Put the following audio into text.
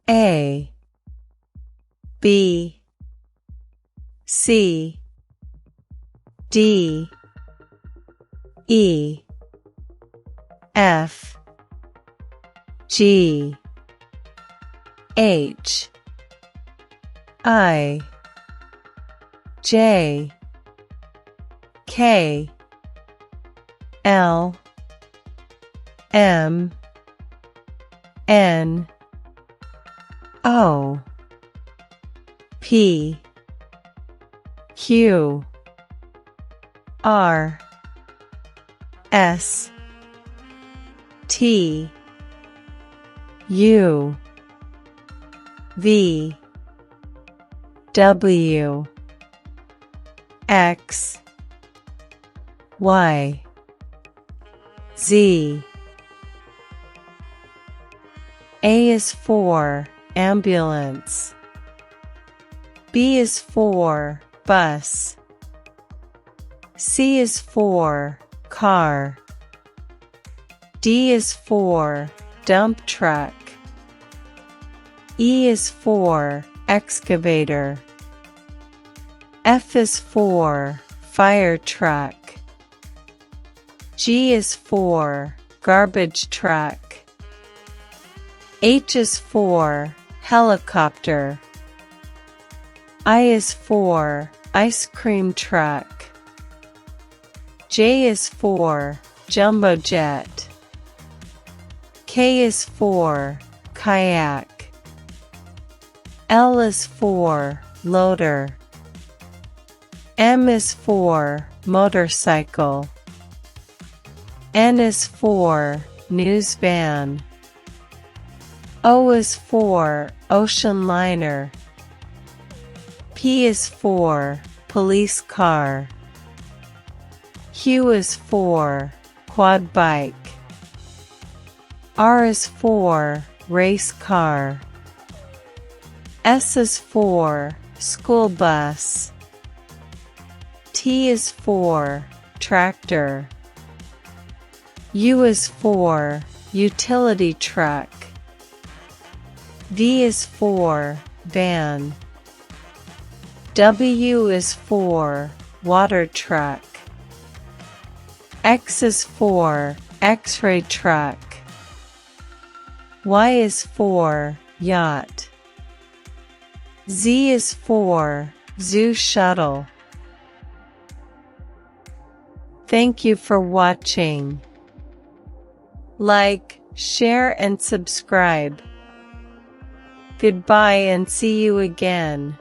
A, B, C, D, E, F, G, H, I, J, K, L, M, N, O, P, Q, R, S, T, U, V, W, X, Y, Z. A is for ambulance. B is for bus. C is for car. D is for dump truck. E is for excavator. F is for fire truck. G is for garbage truck. H is for helicopter. I is for ice cream truck. J is for jumbo jet. K is for kayak. L is for loader. M is for motorcycle. N is for news van. O is for ocean liner. P is for police car. Q is for quad bike. R is for race car. S is for school bus. T is for tractor. U is for utility truck. V is for van. W is for water truck. X is for X-ray truck. Y is for yacht. Z is for zoo shuttle. Thank you for watching. Like, share and subscribe. Goodbye and see you again.